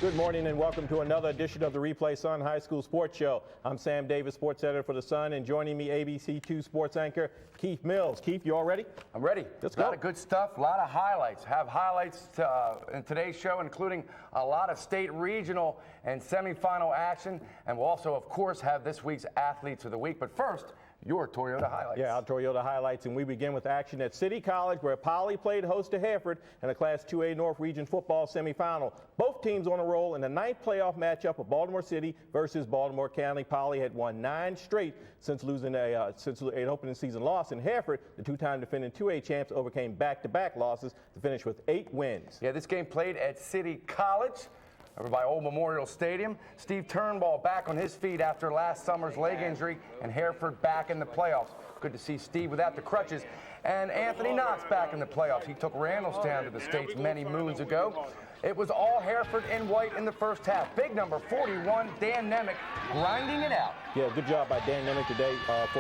Good morning and welcome to another edition of the Replay Sun High School Sports Show. I'm Sam Davis, sports editor for the Sun, and joining me, ABC2 sports anchor Keith Mills. Keith, you all ready? I'm ready. Let's go. A lot go. of good stuff, a lot of highlights. Have highlights in today's show, including a lot of state, regional, and semifinal action. And we'll also, of course, have this week's Athletes of the Week. But first, your Toyota highlights. Yeah, our Toyota highlights, and we begin with action at City College, where Poly played host to Hereford in a Class 2A North Region football semifinal. Both teams on a roll in the ninth playoff matchup of Baltimore City versus Baltimore County. Poly had won 9 straight since losing an opening season loss. In Hereford, the two-time defending 2A champs overcame back-to-back losses to finish with 8 wins. Yeah, this game played at City College, over by Old Memorial Stadium. Steve Turnbull back on his feet after last summer's leg injury, and Hereford back in the playoffs. Good to see Steve without the crutches. And Anthony Knox back in the playoffs. He took Randallstown to the States many moons ago. It was all Hereford in white in the first half. Big number 41, Dan Nemec, grinding it out. Yeah, good job by Dan Nemec today.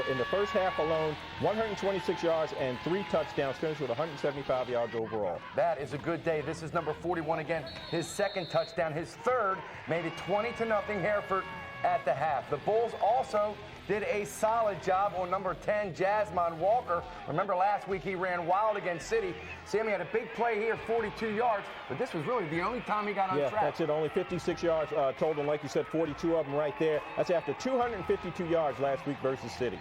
In the first half alone, 126 yards and 3 touchdowns, finished with 175 yards overall. That is a good day. This is number 41 again. His second touchdown, his third, made it 20-0 Hereford at the half. The Bulls also did a solid job on number 10, Jasmine Walker. Remember last week he ran wild against City. Sammy had a big play here, 42 yards, but this was really the only time he got on track. Yeah, that's it. Only 56 yards total, and like you said, 42 of them right there. That's after 252 yards last week versus City.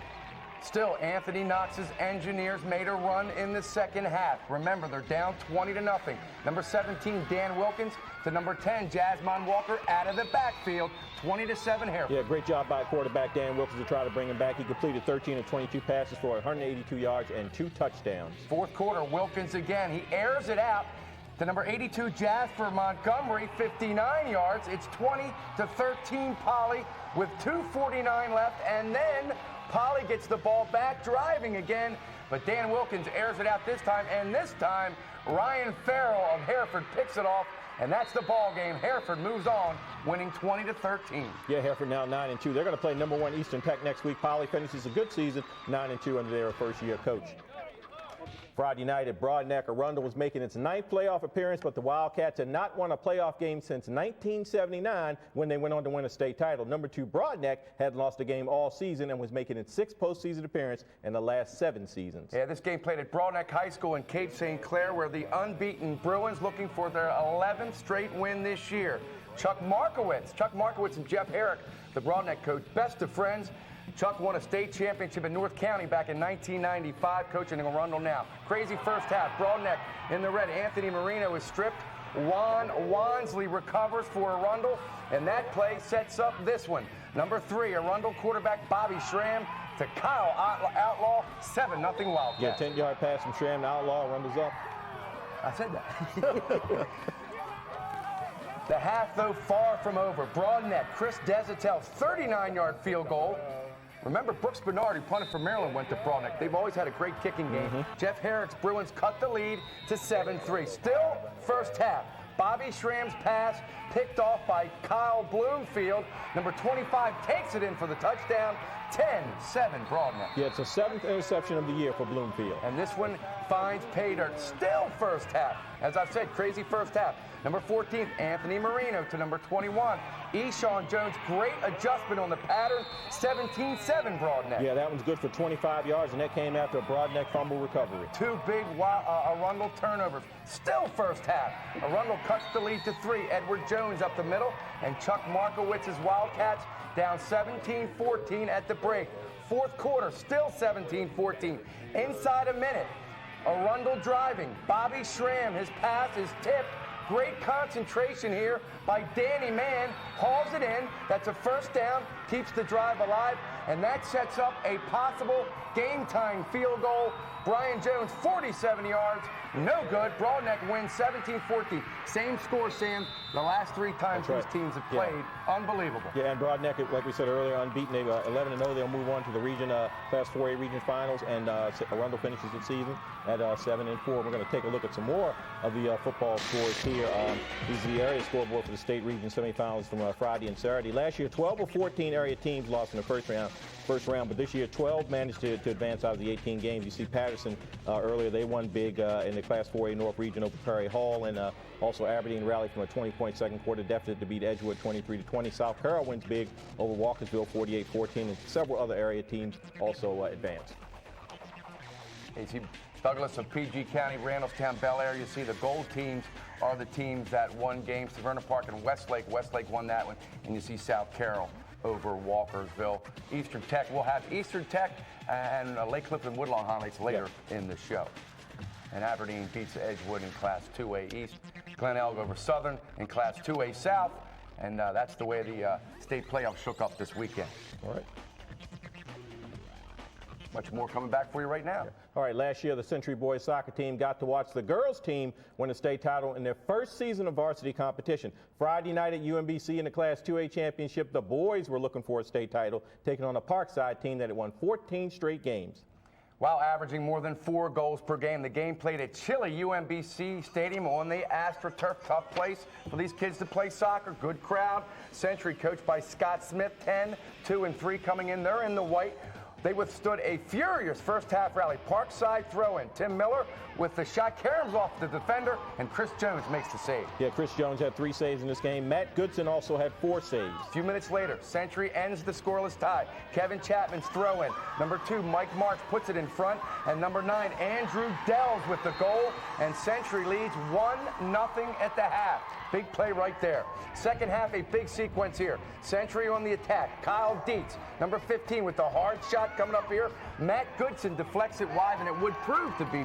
Still, Anthony Knox's Engineers made a run in the second half. Remember, they're down 20-0. Number 17, Dan Wilkins, to number 10, Jasmine Walker, out of the backfield, 20-7 Hereford. Yeah, great job by quarterback Dan Wilkins to try to bring him back. He completed 13 of 22 passes for 182 yards and 2 touchdowns. Fourth quarter, Wilkins again. He airs it out to number 82, Jasper Montgomery, 59 yards. It's 20-13 Poly with 2:49 left, and then Poly gets the ball back, driving again, but Dan Wilkins airs it out this time, and this time Ryan Farrell of Hereford picks it off, and that's the ball game. Hereford moves on, winning 20-13. Yeah, Hereford now 9-2. They're going to play number 1 Eastern Tech next week. Poly finishes a good season, 9-2 under their first-year coach. Friday night at Broadneck, Arundel was making its 9th playoff appearance, but the Wildcats had not won a playoff game since 1979 when they went on to win a state title. Number 2 Broadneck had lost a game all season and was making its 6th postseason appearance in the last 7 seasons. Yeah, this game played at Broadneck High School in Cape St. Clair, where the unbeaten Bruins looking for their 11th straight win this year. Chuck Markowitz and Jeff Herrick, the Broadneck coach, best of friends. Chuck won a state championship in North County back in 1995, coaching in Arundel now. Crazy first half. Broadneck in the red. Anthony Marino is stripped. Juan Wansley recovers for Arundel, and that play sets up this one. Number 3, Arundel quarterback Bobby Schramm to Kyle Outlaw, 7-0 Wildcats. Yeah, 10-yard pass from Schramm to Outlaw. Arundel's up. I said that. The half, though, far from over. Broadneck, Chris Desatel, 39-yard field goal. Remember, Brooks Bernard, who punted for Maryland, went to Broadneck. They've always had a great kicking game. Jeff Herrick's Bruins cut the lead to 7-3. Still first half. Bobby Schramm's pass picked off by Kyle Bloomfield. Number 25 takes it in for the touchdown. 10-7 Broadneck. Yeah, it's the 7th interception of the year for Bloomfield. And this one finds pay dirt. Still first half. As I've said, crazy first half. Number 14, Anthony Marino to number 21. Eshawn Jones, great adjustment on the pattern. 17-7 Broadneck. Yeah, that one's good for 25 yards, and that came after a Broadneck fumble recovery. 2 big Arundel turnovers. Still first half. Arundel cuts the lead to 3. Edward Jones up the middle, and Chuck Markowitz's Wildcats down 17-14 at the break. Fourth quarter, still 17-14. Inside a minute, Arundel driving. Bobby Schramm, his pass is tipped. Great concentration here by Danny Mann. Hauls it in. That's a first down. Keeps the drive alive. And that sets up a possible game-time field goal. Brian Jones, 47 yards. No good. Broadneck wins 17-14. Same score, Sam, the last 3 times these teams have played. Yeah. Unbelievable. Yeah, and Broadneck, like we said earlier, unbeaten. They've 11-0. They'll move on to the region Class 4A region finals, and Arundel finishes the season at 7-4. We're going to take a look at some more of the football scores here. These are the area scoreboard for the state region semifinals from Friday and Saturday. Last year, 12 of 14 area teams lost in the first round, but this year 12 managed to advance out of the 18 games. You see Patterson earlier, they won big in the Class 4A North Region over Prairie Hall, and also Aberdeen rallied from a 20-point second quarter deficit to beat Edgewood 23-20. South Carroll wins big over Walkersville 48-14, and several other area teams also advanced. AC Douglas of PG County, Randallstown, Bel Air. You see the gold teams are the teams that won games. Severna Park and Westlake. Westlake won that one. And you see South Carroll over Walkersville. Eastern Tech. We'll have Eastern Tech and Lake Clifton Woodlawn highlights later in the show. And Aberdeen beats Edgewood in Class 2A East. Glen Elg over Southern in Class 2A South. And that's the way the state playoffs shook up this weekend. All right. Much more coming back for you right now. All right, last year the Century boys soccer team got to watch the girls team win a state title in their first season of varsity competition. Friday night at UMBC in the Class 2A championship, the boys were looking for a state title, taking on a Parkside team that had won 14 straight games. While averaging more than 4 goals per game, the game played at chilly UMBC Stadium on the AstroTurf. Tough place for these kids to play soccer. Good crowd. Century coached by Scott Smith, 10, 2, and 3 coming in. They're in the white. They withstood a furious first-half rally. Parkside throw-in. Tim Miller with the shot. Caroms off the defender, and Chris Jones makes the save. Yeah, Chris Jones had 3 saves in this game. Matt Goodson also had 4 saves. A few minutes later, Century ends the scoreless tie. Kevin Chapman's throw-in. Number 2, Mike March puts it in front. And number 9, Andrew Dells with the goal. And Century leads 1-0 at the half. Big play right there. Second half, a big sequence here. Century on the attack. Kyle Dietz, number 15, with the hard shot coming up here. Matt Goodson deflects it wide, and it would prove to be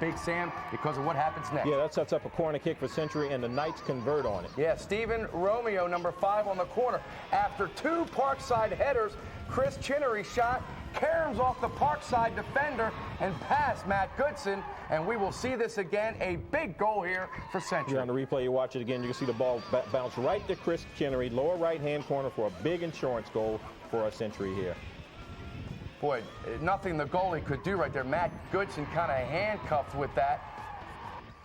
Big Sam because of what happens next. Yeah, that sets up a corner kick for Century, and the Knights convert on it. Yeah, Stephen Romeo, number 5, on the corner. After 2 Parkside headers, Chris Chinnery shot, caroms off the Parkside defender and past Matt Goodson, and we will see this again. A big goal here for Century. Yeah, on the replay, you watch it again, you can see the ball bounce right to Chris Chinnery, lower right-hand corner for a big insurance goal for our Century here. Boy, nothing the goalie could do right there. Matt Goodson kind of handcuffed with that,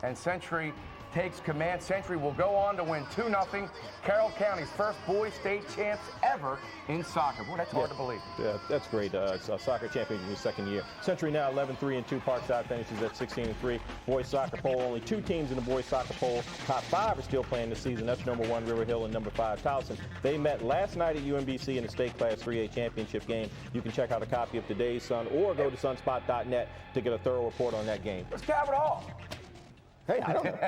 and Century takes command. Century will go on to win 2-0. Carroll County's first boys state champs ever in soccer. Boy, that's hard to believe. Yeah, that's great. It's a soccer champion in his second year. Century now 11-3-2. Parkside finishes at 16-3. Boys soccer poll, only 2 teams in the boys soccer poll. Top 5 are still playing this season. That's number 1 River Hill and number 5 Towson. They met last night at UMBC in the state class 3A championship game. You can check out a copy of today's Sun or go to sunspot.net to get a thorough report on that game. Where's Calvert Hall? Hey, I don't know.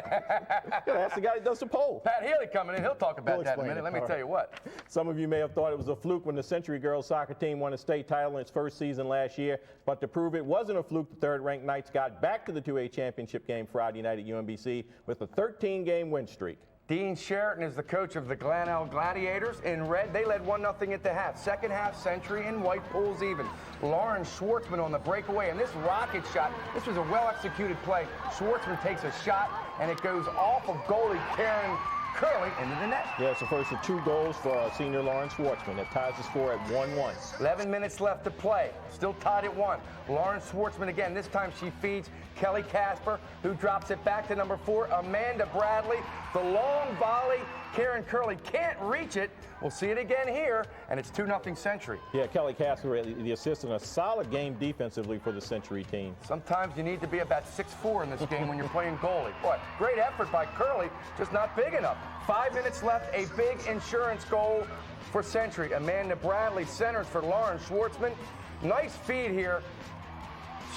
That's the guy that does the poll. Pat Healey coming in. He'll talk about that in a minute. Let me tell you what. Some of you may have thought it was a fluke when the Century girls soccer team won a state title in its first season last year. But to prove it wasn't a fluke, the third-ranked Knights got back to the 2A championship game Friday night at UMBC with a 13-game win streak. Dean Sheraton is the coach of the Glen Elg Gladiators. In red, they led 1-0 at the half. Second half, Century in white pulls even. Lauren Schwartzman on the breakaway, and this rocket shot, this was a well-executed play. Schwartzman takes a shot, and it goes off of goalie Karen Curley into the net. Yeah, it's the first of 2 goals for senior Lauren Schwartzman. That ties the score at 1-1. 11 minutes left to play. Still tied at 1. Lauren Schwartzman again. This time she feeds Kelly Casper, who drops it back to number 4, Amanda Bradley. The long volley. Karen Curley can't reach it. We'll see it again here, and it's 2-0 Century. Yeah, Kelly Casper, the assist, and a solid game defensively for the Century team. Sometimes you need to be about 6'4" in this game when you're playing goalie. Boy, great effort by Curley, just not big enough. 5 minutes left, a big insurance goal for Century. Amanda Bradley centers for Lauren Schwartzman. Nice feed here.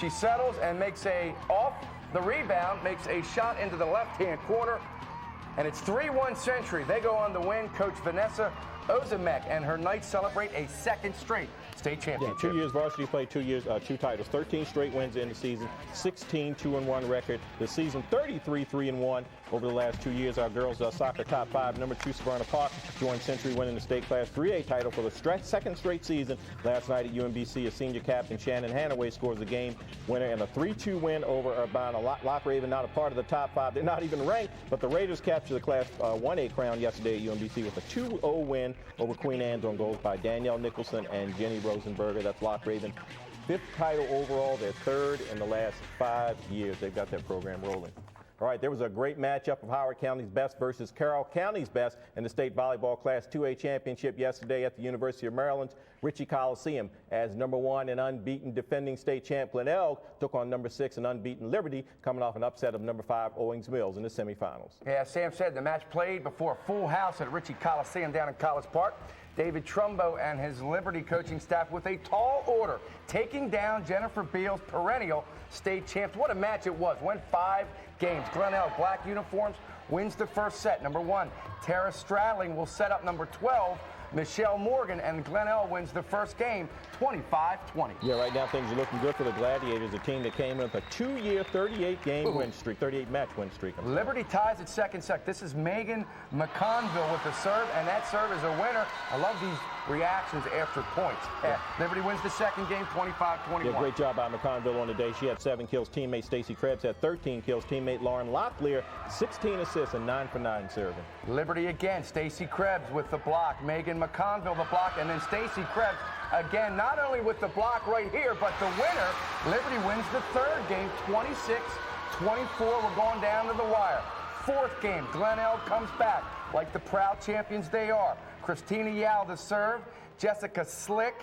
She settles and makes off the rebound, makes a shot into the left-hand corner. And it's 3-1 Century. They go on to win. Coach Vanessa Ozemek and her Knights celebrate a second straight state championship. Yeah, 2 years varsity play, 2 years, 2 titles, 13 straight wins in the season, 16 2-1 record. The season 33 3-1 over the last 2 years. Our girls soccer top 5. Number 2 Severna Park joined Century winning the state class 3A title for the second straight season. Last night at UMBC, a senior captain Shannon Hanaway scores the game winner in a 3-2 win over Urbana. Lock Raven not a part of the top 5. They're not even ranked, but the Raiders captured the class 1A crown yesterday at UMBC with a 2-0 win over Queen Anne's on goals by Danielle Nicholson and Jenny Rosenberger. That's Lock Raven. 5th title overall, their 3rd in the last 5 years. They've got that program rolling. All right, there was a great matchup of Howard County's best versus Carroll County's best in the state volleyball Class 2A championship yesterday at the University of Maryland's Ritchie Coliseum, as number 1 and unbeaten defending state champ Glenelg took on number 6 and unbeaten Liberty, coming off an upset of number 5 Owings Mills in the semifinals. Yeah, Sam said the match played before a full house at Ritchie Coliseum down in College Park. David Trumbo and his Liberty coaching staff with a tall order, taking down Jennifer Beals, perennial state champs. What a match it was. Went 5 games. Glenelg, black uniforms, wins the first set. Number 1, Tara Stradling will set up number 12, Michelle Morgan, and Glenelg wins the first game 25-20. Yeah, right now things are looking good for the Gladiators, a team that came in with a 2-year, 38-game win streak, 38-match win streak. Liberty ties at second set. This is Megan McConville with the serve, and that serve is a winner. I love these reactions after points. Yeah. Liberty wins the second game 25-21. Yeah, great job by McConville on the day. She had 7 kills. Teammate Stacey Krebs had 13 kills. Teammate Lauren Locklear, 16 assists and 9 for 9 serving. Liberty again. Stacey Krebs with the block. Megan McConville the block, and then Stacey Krebs again, not only with the block right here, but the winner. Liberty wins the third game 26-24. We're going down to the wire. Fourth game, Glenelg comes back like the proud champions they are. Christina Yao the serve, Jessica Slick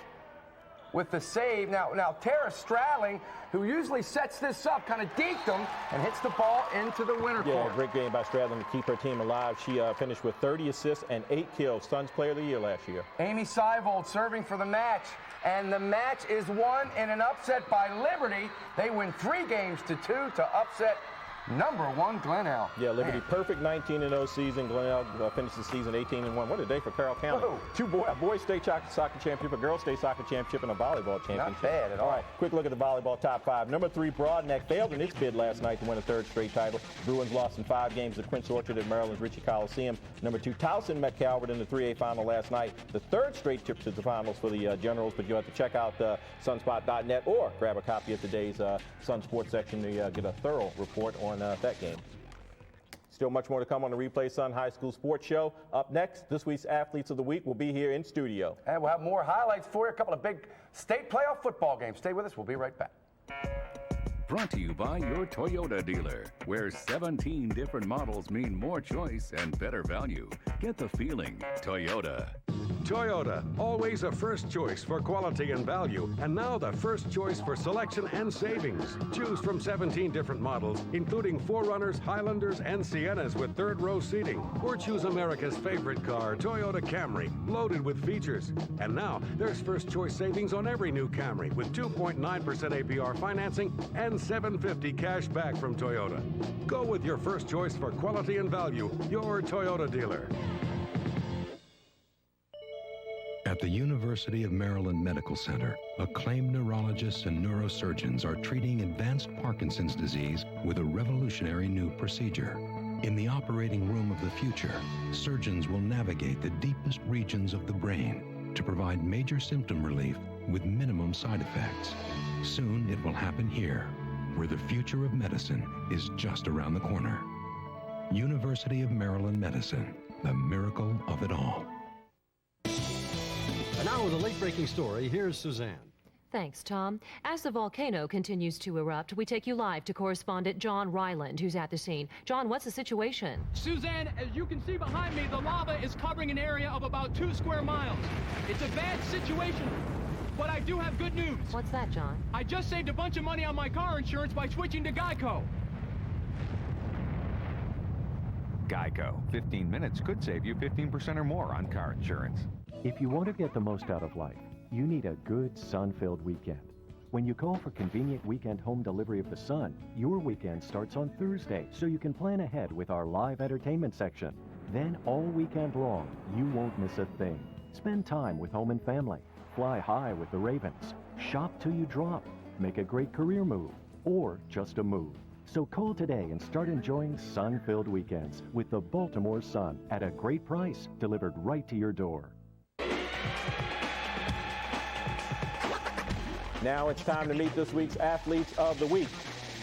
with the save. Now Tara Stradling, who usually sets this up, kind of deked them and hits the ball into the winner court. Yeah, great game by Stradling to keep her team alive. She finished with 30 assists and 8 kills. Suns Player of the Year last year. Amy Seivold serving for the match, and the match is won in an upset by Liberty. They win 3 games to 2 to upset number 1 Glenelg. Yeah, Liberty perfect 19-0 season. Glenelg finished the season 18-1. What a day for Carroll County. A boys state soccer championship, a girls state soccer championship, and a volleyball championship. Not bad at all. All right, quick look at the volleyball top 5. Number 3 Broadneck failed in its bid last night to win a 3rd straight title. Bruins lost in 5 games at Quince Orchard at Maryland's Ritchie Coliseum. Number 2 Towson met Calvert in the 3A final last night. The 3rd straight trip to the finals for the Generals, but you'll have to check out sunspot.net or grab a copy of today's Sun Sports section to get a thorough report on that game. Still much more to come on the Replay Sun High School Sports Show. Up next, this week's Athletes of the Week will be here in studio. And we'll have more highlights for you, a couple of big state playoff football games. Stay with us. We'll be right back. Brought to you by your Toyota dealer, where 17 different models mean more choice and better value. Get the feeling, Toyota. Toyota, always a first choice for quality and value, and now the first choice for selection and savings. Choose from 17 different models, including 4Runners, Highlanders, and Siennas with 3rd row seating. Or choose America's favorite car, Toyota Camry, loaded with features. And now, there's first choice savings on every new Camry with 2.9% APR financing and $750 cash back from Toyota. Go with your first choice for quality and value, your Toyota dealer. At the University of Maryland Medical Center, acclaimed neurologists and neurosurgeons are treating advanced Parkinson's disease with a revolutionary new procedure. In the operating room of the future, surgeons will navigate the deepest regions of the brain to provide major symptom relief with minimum side effects. Soon it will happen here, where the future of medicine is just around the corner. University of Maryland Medicine, the miracle of it all. And now with a late-breaking story, here's Suzanne. Thanks, Tom. As the volcano continues to erupt, we take you live to correspondent John Ryland, who's at the scene. John, what's the situation? Suzanne, as you can see behind me, the lava is covering an area of about 2 square miles. It's a bad situation, but I do have good news. What's that, John? I just saved a bunch of money on my car insurance by switching to Geico. Geico. 15 minutes could save you 15% or more on car insurance. If you want to get the most out of life, you need a good sun-filled weekend. When you call for convenient weekend home delivery of the Sun, your weekend starts on Thursday, so you can plan ahead with our live entertainment section. Then all weekend long, you won't miss a thing. Spend time with home and family. Fly high with the Ravens. Shop till you drop. Make a great career move, or just a move. So call today and start enjoying sun-filled weekends with the Baltimore Sun at a great price, delivered right to your door. Now it's time to meet this week's Athletes of the Week.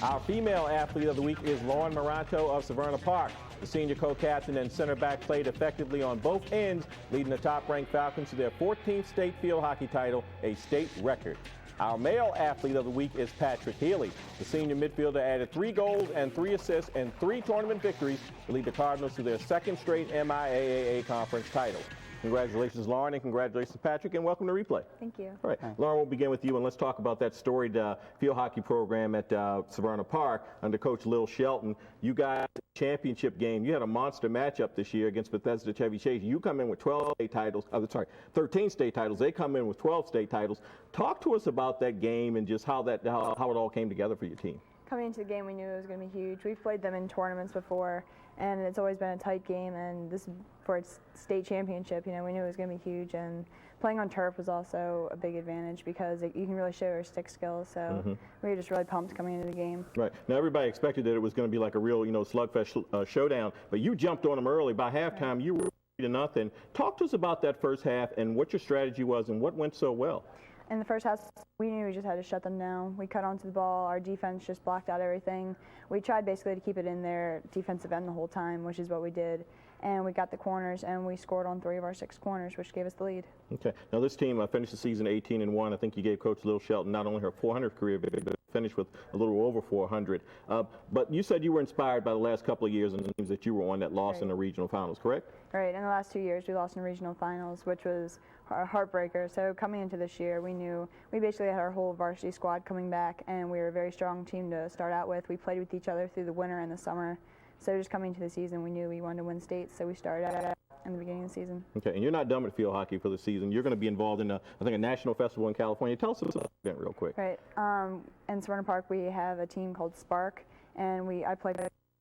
Our female athlete of the week is Lauren Maranto of Severna Park. The senior co-captain and center back played effectively on both ends, leading the top-ranked Falcons to their 14th state field hockey title, a state record. Our male athlete of the week is Patrick Healey. The senior midfielder added 3 goals and 3 assists and 3 tournament victories to lead the Cardinals to their 2nd straight MIAA conference title. Congratulations, Lauren, and congratulations, Patrick, and welcome to Replay. Thank you. All right, Lauren, we'll begin with you, and let's talk about that storied field hockey program at Severna Park under Coach Lil Shelton. You guys, championship game, you had a monster matchup this year against Bethesda Chevy Chase. You come in with 13 state titles. They come in with 12 state titles. Talk to us about that game and just how it all came together for your team. Coming into the game, we knew it was going to be huge. We've played them in tournaments before, and it's always been a tight game, and this for its state championship, we knew it was going to be huge, and playing on turf was also a big advantage because you can really show your stick skills, so we were just really pumped coming into the game. Right. Now, everybody expected that it was going to be like a real, slugfest showdown, but you jumped on them early. By halftime, you were 3-0. Talk to us about that first half and what your strategy was and what went so well. In the first half, we knew we just had to shut them down. We cut onto the ball. Our defense just blocked out everything. We tried basically to keep it in their defensive end the whole time, which is what we did. And we got the corners, and we scored on 3 of our 6 corners, which gave us the lead. Okay. Now, this team finished the season 18-1. I think you gave Coach Lil Shelton not only her 400th career, but finished with a little over 400. But you said you were inspired by the last couple of years and the teams that you were on that lost in the regional finals, correct? Right. In the last 2 years, we lost in regional finals, which was a heartbreaker. So coming into this year, we knew we basically had our whole varsity squad coming back, and we were a very strong team to start out with. We played with each other through the winter and the summer. So just coming to the season, we knew we wanted to win states, so we started in the beginning of the season. Okay, and you're not done with field hockey for the season. You're going to be involved in, I think, a national festival in California. Tell us about that real quick. Right. In Severna Park, we have a team called Spark, and I play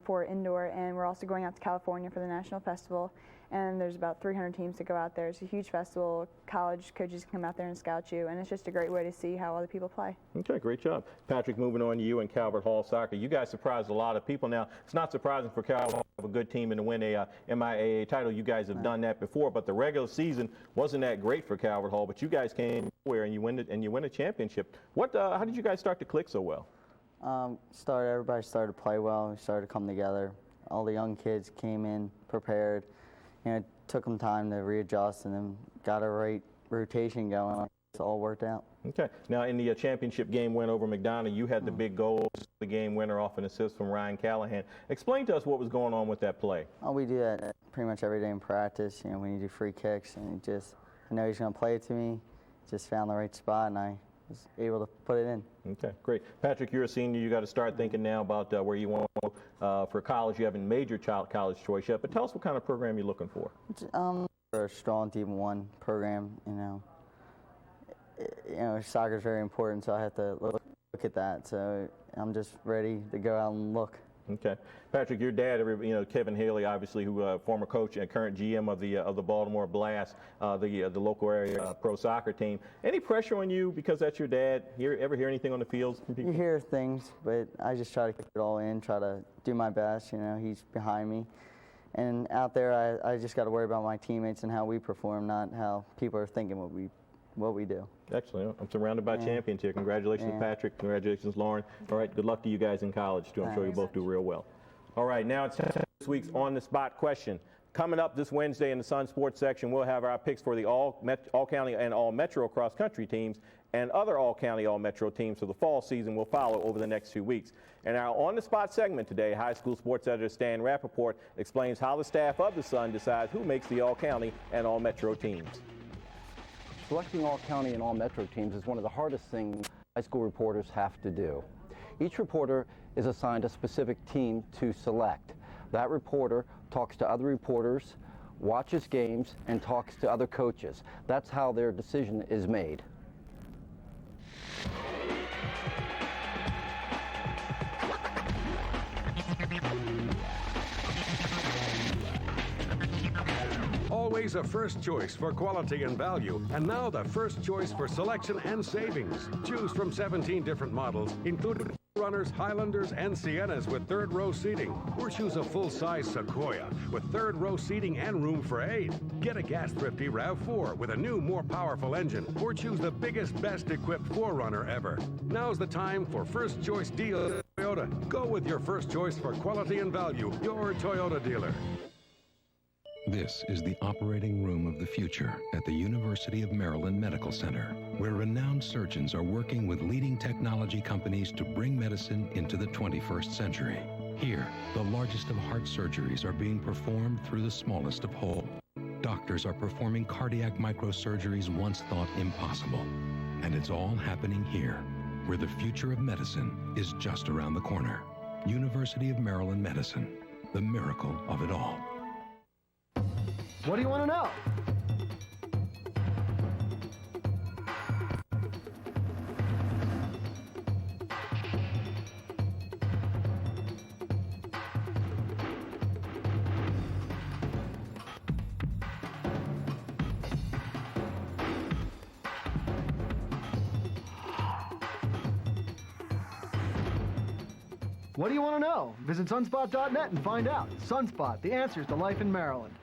for indoor, and we're also going out to California for the national festival. And there's about 300 teams that go out there. It's a huge festival. College coaches can come out there and scout you, and it's just a great way to see how other people play. Okay, great job. Patrick, moving on to you and Calvert Hall Soccer. You guys surprised a lot of people. Now, it's not surprising for Calvert to have a good team and to win a MIAA title. You guys have done that before, but the regular season wasn't that great for Calvert Hall, but you guys came nowhere and you win a championship. How did you guys start to click so well? Everybody started to play well. We started to come together. All the young kids came in prepared. It took them time to readjust and then got a right rotation going. It's all worked out. Okay. Now, in the championship game win over McDonough, you had the big goal, the game winner off an assist from Ryan Callahan. Explain to us what was going on with that play. Oh, we do that pretty much every day in practice. When you do free kicks, and I know he's going to play it to me. Just found the right spot, and I was able to put it in. Okay, great. Patrick, you're a senior. You got to start thinking now about where you want to go for college. You haven't made your college choice yet, but tell us what kind of program you're looking for. For a strong D1 program, soccer is very important, so I have to look at that. So I'm just ready to go out and look. Okay, Patrick, your dad, Kevin Healey, obviously, who former coach and current GM of the Baltimore Blast, the local area pro soccer team. Any pressure on you because that's your dad? Ever hear anything on the fields from people? You hear things, but I just try to keep it all in, try to do my best. He's behind me, and out there, I just got to worry about my teammates and how we perform, not how people are thinking what we do. Excellent. I'm surrounded by champions here. Congratulations, Patrick. Congratulations, Lauren. All right, good luck to you guys in college, too. I'm sure you both do real well. All right, now it's this week's on-the-spot question. Coming up this Wednesday in the Sun Sports section, we'll have our picks for the All-County and All-Metro cross-country teams and other All-County, All-Metro teams for the fall season will follow over the next 2 weeks. And our on-the-spot segment today, high school sports editor Stan Rappaport explains how the staff of the Sun decides who makes the All-County and All-Metro teams. Selecting all-county and all-metro teams is one of the hardest things high school reporters have to do. Each reporter is assigned a specific team to select. That reporter talks to other reporters, watches games, and talks to other coaches. That's how their decision is made. Always a first choice for quality and value, and now the first choice for selection and savings. Choose from 17 different models, including runners, Highlanders, and Siennas with third-row seating. Or choose a full-size Sequoia with third-row seating and room for 8. Get a gas-thrifty RAV4 with a new, more powerful engine. Or choose the biggest, best-equipped 4Runner ever. Now's the time for first choice deals. Toyota. Go with your first choice for quality and value. Your Toyota dealer. This is the operating room of the future at the University of Maryland Medical Center, where renowned surgeons are working with leading technology companies to bring medicine into the 21st century. Here, the largest of heart surgeries are being performed through the smallest of holes. Doctors are performing cardiac microsurgeries once thought impossible. And it's all happening here, where the future of medicine is just around the corner. University of Maryland Medicine, the miracle of it all. What do you want to know? What do you want to know? Visit sunspot.net and find out. Sunspot, the answers to life in Maryland.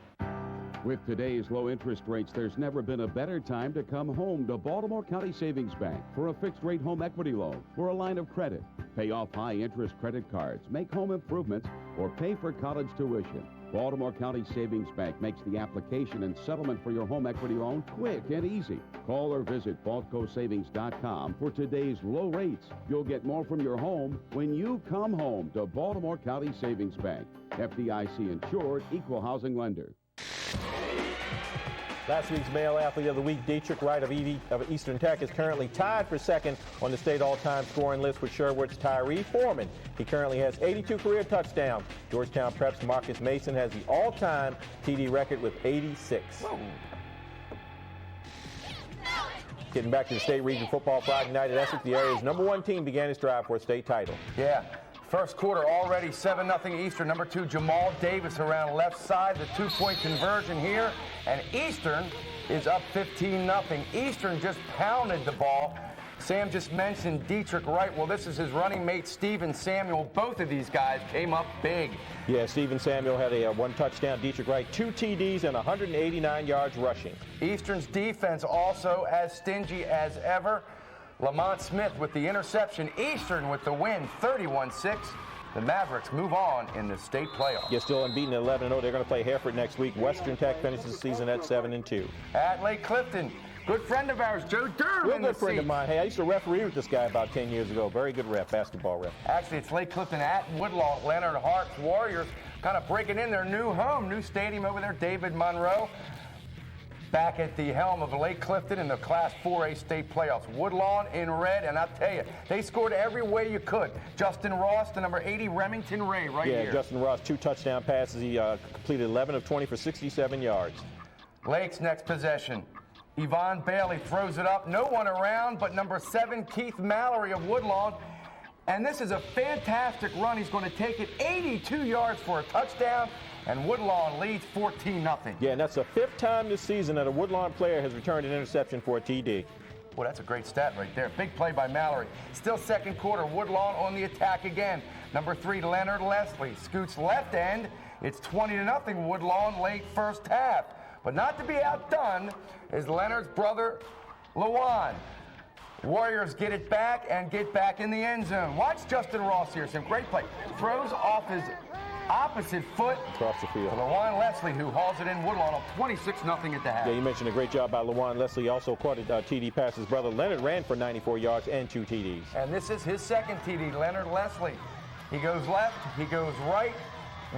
With today's low interest rates, there's never been a better time to come home to Baltimore County Savings Bank for a fixed-rate home equity loan or a line of credit. Pay off high-interest credit cards, make home improvements, or pay for college tuition. Baltimore County Savings Bank makes the application and settlement for your home equity loan quick and easy. Call or visit baltcosavings.com for today's low rates. You'll get more from your home when you come home to Baltimore County Savings Bank. FDIC insured, equal housing lender. Last week's male athlete of the week, Dietrich Wright of Eastern Tech, is currently tied for second on the state all-time scoring list with Sherwood's Tyree Foreman. He currently has 82 career touchdowns. Georgetown Prep's Marcus Mason has the all-time TD record with 86. Whoa. Getting back to the state region football Friday night at Essex, the area's #1 team began its drive for a state title. Yeah. First quarter already 7-0 Eastern. Number 2, Jamal Davis around left side. The 2-point conversion here. And Eastern is up 15-0. Eastern just pounded the ball. Sam just mentioned Dietrich Wright. Well, this is his running mate, Steven Samuel. Both of these guys came up big. Yeah, Steven Samuel had a 1 touchdown. Dietrich Wright, 2 TDs and 189 yards rushing. Eastern's defense also as stingy as ever. Lamont Smith with the interception. Eastern with the win, 31-6. The Mavericks move on in the state playoffs. You're still unbeaten at 11-0. They're going to play Hereford next week. Western Tech finishes the season at 7-2. At Lake Clifton, good friend of ours, Joe Durham. Real good friend of mine. Hey, I used to referee with this guy about 10 years ago. Very good ref, basketball ref. Actually, it's Lake Clifton at Woodlawn. Leonard Hart's Warriors kind of breaking in their new home, new stadium over there. David Monroe back at the helm of Lake Clifton in the Class 4A state playoffs. Woodlawn in red, and I'll tell you, they scored every way you could. Justin Ross to number 80, Remington Ray here. Yeah, Justin Ross, 2 touchdown passes. He completed 11 of 20 for 67 yards. Lake's next possession. Yvonne Bailey throws it up. No one around but number 7, Keith Mallory of Woodlawn. And this is a fantastic run. He's going to take it 82 yards for a touchdown. And Woodlawn leads 14-0. Yeah, and that's the 5th time this season that a Woodlawn player has returned an interception for a TD. Well, that's a great stat right there. Big play by Mallory. Still second quarter, Woodlawn on the attack again. Number 3, Leonard Leslie scoots left end. It's 20-0 Woodlawn late first half. But not to be outdone is Leonard's brother, Lawan. Warriors get it back and get back in the end zone. Watch Justin Ross here. Some great play. Throws off his opposite foot across the field. LaJuan Leslie, who hauls it in. Woodlawn up 26-0 at the half. Yeah, you mentioned a great job by LaJuan Leslie. He also caught a TD pass. His brother Leonard ran for 94 yards and 2 TDs. And this is his second TD, Leonard Leslie. He goes left, he goes right.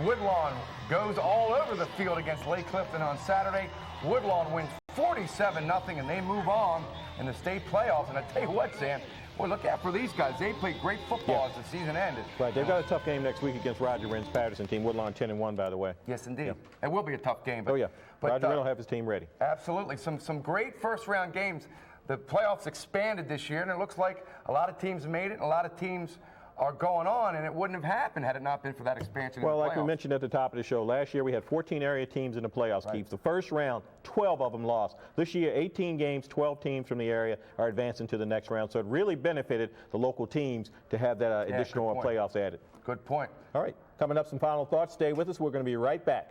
Woodlawn goes all over the field against Lake Clifton on Saturday. Woodlawn wins 47-0, and they move on in the state playoffs. And I tell you what, Sam, boy, look out for these guys. They played great football as the season ended. Right, they've got a tough game next week against Roger Wren's Patterson team. Woodlawn 10-1, by the way. Yes, indeed. Yeah. It will be a tough game. But, oh, yeah. Roger Wren will have his team ready. Absolutely. Some great first-round games. The playoffs expanded this year, and it looks like a lot of teams made it, and a lot of teams are going on, and it wouldn't have happened had it not been for that expansion. Well, like we mentioned at the top of the show, last year we had 14 area teams in the playoffs. Right. Keeps the first round, 12 of them lost. This year, 18 games, 12 teams from the area are advancing to the next round. So it really benefited the local teams to have that additional playoffs added. Good point. All right, coming up, some final thoughts. Stay with us. We're going to be right back.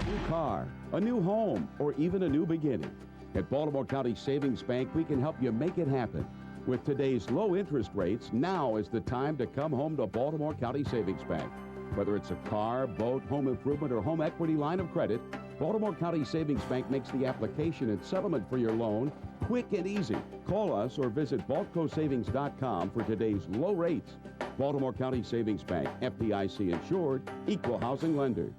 New car, a new home, or even a new beginning. At Baltimore County Savings Bank, we can help you make it happen. With today's low interest rates, now is the time to come home to Baltimore County Savings Bank. Whether it's a car, boat, home improvement, or home equity line of credit, Baltimore County Savings Bank makes the application and settlement for your loan quick and easy. Call us or visit baltcosavings.com for today's low rates. Baltimore County Savings Bank, FDIC insured, equal housing lender.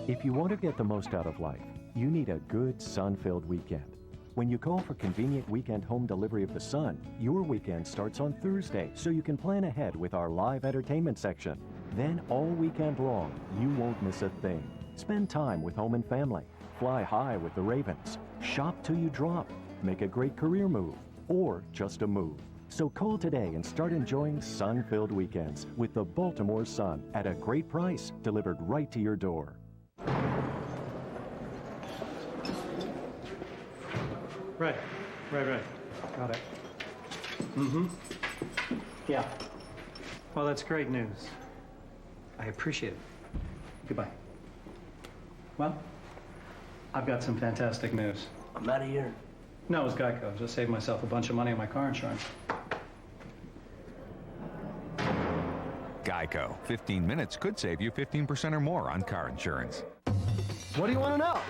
If you want to get the most out of life, you need a good sun-filled weekend. When you call for convenient weekend home delivery of the sun, your weekend starts on Thursday, so you can plan ahead with our live entertainment section. Then all weekend long, you won't miss a thing. Spend time with home and family. Fly high with the Ravens. Shop till you drop. Make a great career move, or just a move. So call today and start enjoying sun-filled weekends with the Baltimore Sun at a great price, delivered right to your door. Right. Got it. Mm-hmm. Yeah. Well, that's great news. I appreciate it. Goodbye. Well, I've got some fantastic news. I'm out of here. No, it was Geico. Just saved myself a bunch of money on my car insurance. Geico. 15 minutes could save you 15% or more on car insurance. What do you want to know?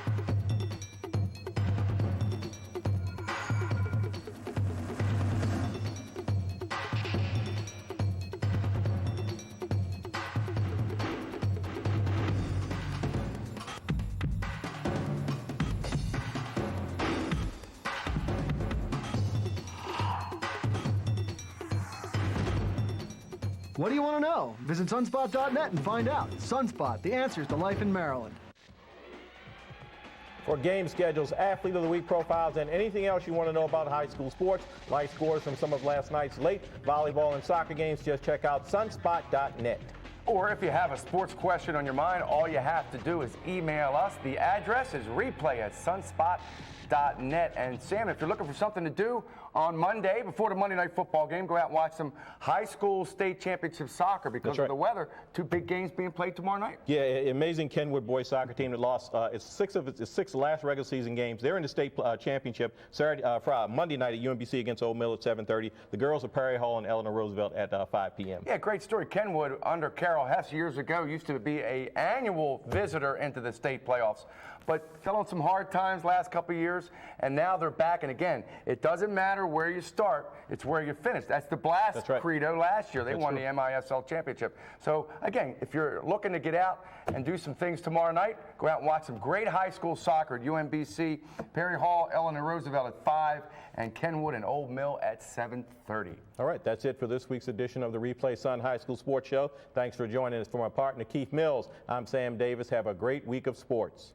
What do you want to know? Visit sunspot.net and find out. Sunspot, the answers to life in Maryland. For game schedules, athlete of the week profiles, and anything else you want to know about high school sports, live scores from some of last night's late volleyball and soccer games, just check out sunspot.net. Or if you have a sports question on your mind, all you have to do is email us. The address is replay@sunspot.net. And Sam, if you're looking for something to do on Monday before the Monday Night Football game, go out and watch some high school state championship soccer because of the weather. 2 big games being played tomorrow night. Yeah, amazing Kenwood boys soccer team that lost its six last regular season games. They're in the state championship Monday night at UMBC against Old Mill at 7:30. The girls at Perry Hall and Eleanor Roosevelt at 5 p.m. Yeah, great story. Kenwood under Carol Hess years ago used to be an annual visitor into the state playoffs, but fell on some hard times last couple of years, and now they're back. And again, it doesn't matter where you start, it's where you finish. That's the Blast credo last year. They won the MISL championship. So again, if you're looking to get out and do some things tomorrow night, go out and watch some great high school soccer at UMBC, Perry Hall, Eleanor Roosevelt at 5, and Kenwood and Old Mill at 7:30. All right, that's it for this week's edition of the Replay Sun High School Sports Show. Thanks for joining us. For my partner, Keith Mills, I'm Sam Davis. Have a great week of sports.